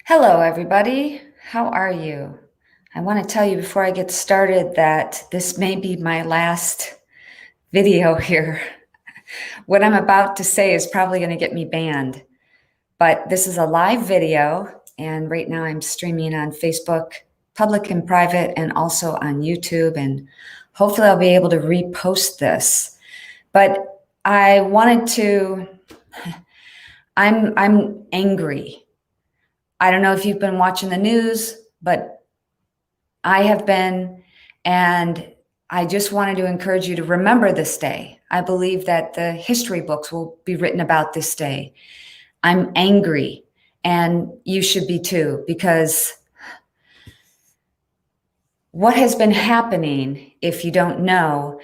Hello, everybody. How are you? I want to tell you before I get started that this may be my last video here. What I'm about to say is probably going to get me banned, but this is a live video, and right now I'm streaming on Facebook, public and private, and also on YouTube, and hopefully I'll be able to repost this. But I wanted to, I'm angry. I don't know if you've been watching the news, but I have been, and I just wanted to encourage you to remember this day. I believe that the history books will be written about this day. I'm angry, and you should be too, because what has been happening, if you don't know,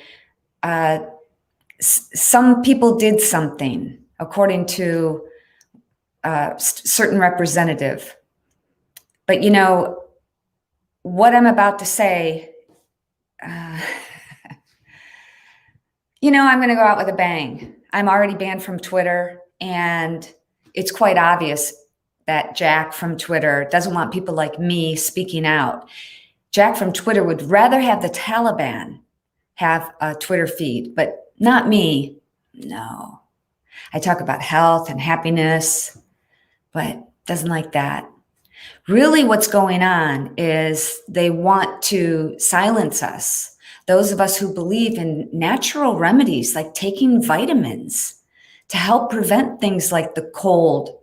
some people did something according to certain representative. But you know, what I'm about to say, I'm going to go out with a bang. I'm already banned from Twitter, and it's quite obvious that Jack from Twitter doesn't want people like me speaking out. Jack from Twitter would rather have the Taliban have a Twitter feed, but not me. No. I talk about health and happiness, but doesn't like that. Really, what's going on is they want to silence us. Those of us who believe in natural remedies like taking vitamins to help prevent things like the cold,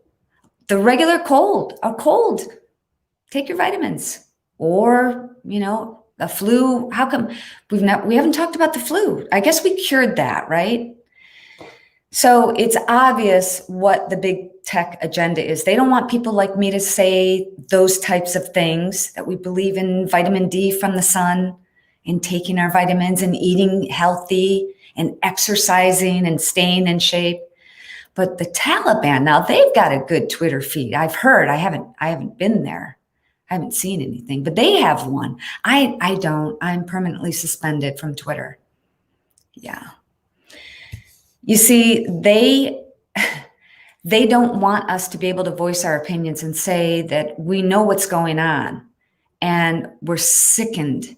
the regular cold, a cold, take your vitamins. Or, the flu. How come we haven't talked about the flu? I guess we cured that, right? So it's obvious what the big tech agenda is. They don't want people like me to say those types of things, that we believe in vitamin D from the sun and taking our vitamins and eating healthy and exercising and staying in shape. But the Taliban, now they've got a good Twitter feed. I've heard. I haven't been there. I haven't seen anything, but they have one. I don't. I'm permanently suspended from Twitter. Yeah. You see, they don't want us to be able to voice our opinions and say that we know what's going on and we're sickened.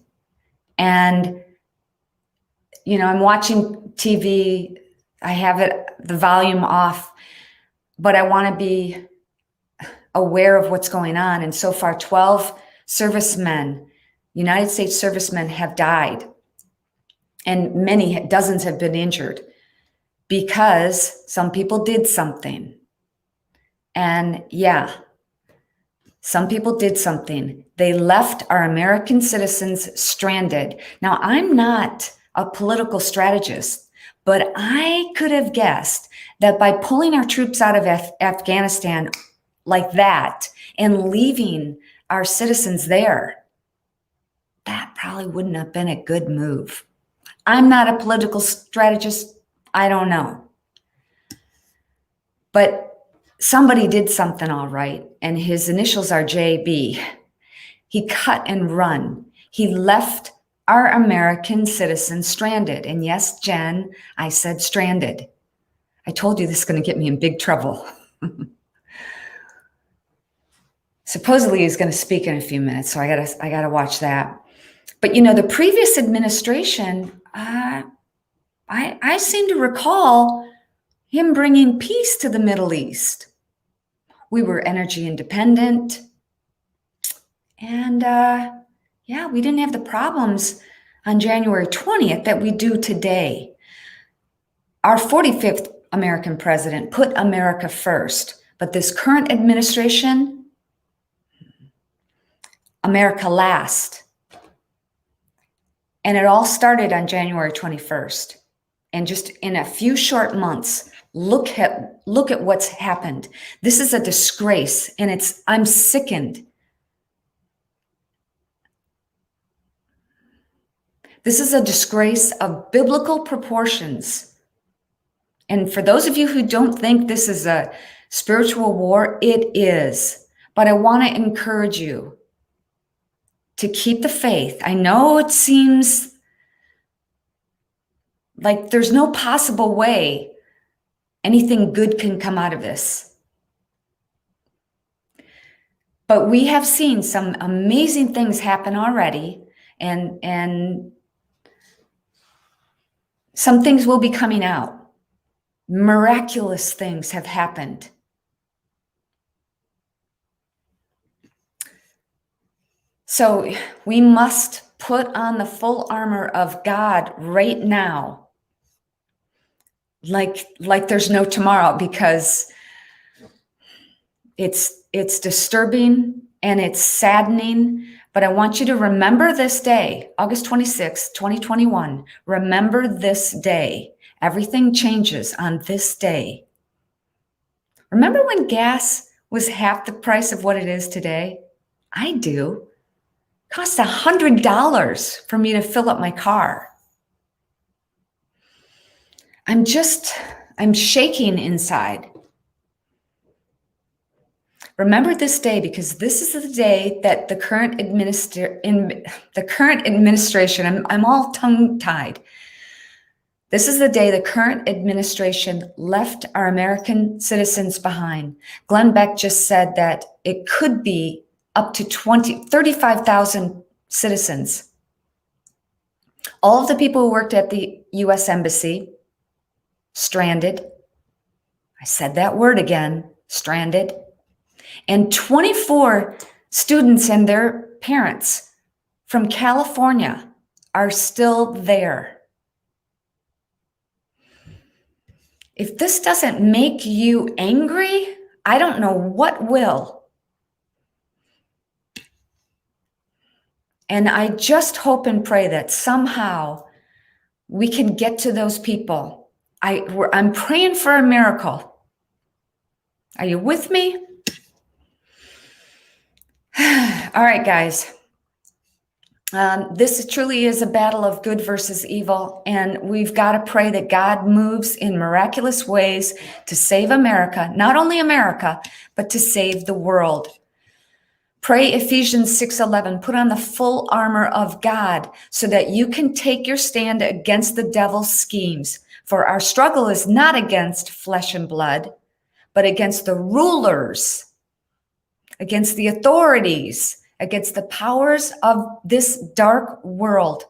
And, I'm watching TV. I have the volume off, but I want to be aware of what's going on. And so far, 12 servicemen, United States servicemen, have died, and dozens have been injured, because some people did something. And yeah, some people did something. They left our American citizens stranded. Now, I'm not a political strategist, but I could have guessed that by pulling our troops out of Afghanistan like that and leaving our citizens there, that probably wouldn't have been a good move. I'm not a political strategist. I don't know. But somebody did something all right, and his initials are JB. He cut and run. He left our American citizens stranded. And yes, Jen, I said stranded. I told you this is going to get me in big trouble. Supposedly he's going to speak in a few minutes, so I gotta watch that. But the previous administration, I seem to recall him bringing peace to the Middle East. We were energy independent, and we didn't have the problems on January 20th that we do today. Our 45th American president put America first, but this current administration, America last. And it all started on January 21st. And just in a few short months, look at what's happened. This is a disgrace, and I'm sickened. This is a disgrace of biblical proportions. And for those of you who don't think this is a spiritual war, it is. But I want to encourage you to keep the faith. I know it seems like there's no possible way anything good can come out of this. But we have seen some amazing things happen already, and some things will be coming out. Miraculous things have happened. So we must put on the full armor of God right now, like there's no tomorrow, because it's disturbing and it's saddening. But I want you to remember this day, August 26, 2021. Remember this day. Everything changes on this day. Remember when gas was half the price of what it is today? I do. It costs $100 for me to fill up my car. I'm shaking inside. Remember this day, because this is the day that the current administration, I'm all tongue-tied. This is the day the current administration left our American citizens behind. Glenn Beck just said that it could be up to 35,000 citizens. All of the people who worked at the U.S. Embassy, stranded. I said that word again, stranded. And 24 students and their parents from California are still there. If this doesn't make you angry, I don't know what will. And I just hope and pray that somehow we can get to those people. I'm praying for a miracle. Are you with me? All right, guys. This truly is a battle of good versus evil, and we've got to pray that God moves in miraculous ways to save America, not only America, but to save the world. Pray Ephesians 6:11, put on the full armor of God so that you can take your stand against the devil's schemes. For our struggle is not against flesh and blood, but against the rulers, against the authorities, against the powers of this dark world,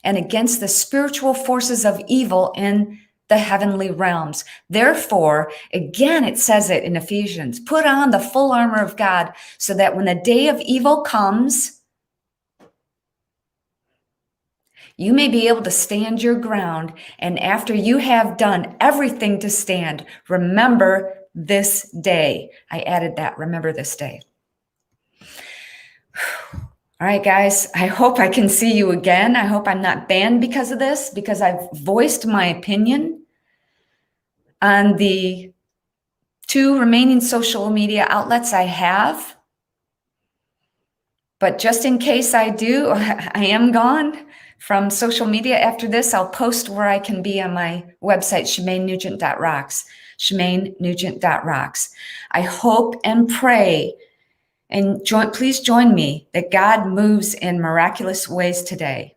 and against the spiritual forces of evil in the heavenly realms. Therefore, again, it says it in Ephesians, put on the full armor of God so that when the day of evil comes, you may be able to stand your ground. And after you have done everything to stand, remember this day. I added that, remember this day. All right, guys, I hope I can see you again. I hope I'm not banned because of this, because I've voiced my opinion on the 2 remaining social media outlets I have. But just in case I do, I am gone from social media after this. I'll post where I can be on my website, ShemaineNugent.rocks, ShemaineNugent.rocks. I hope and pray, and please join me, that God moves in miraculous ways today.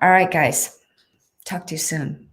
All right, guys. Talk to you soon.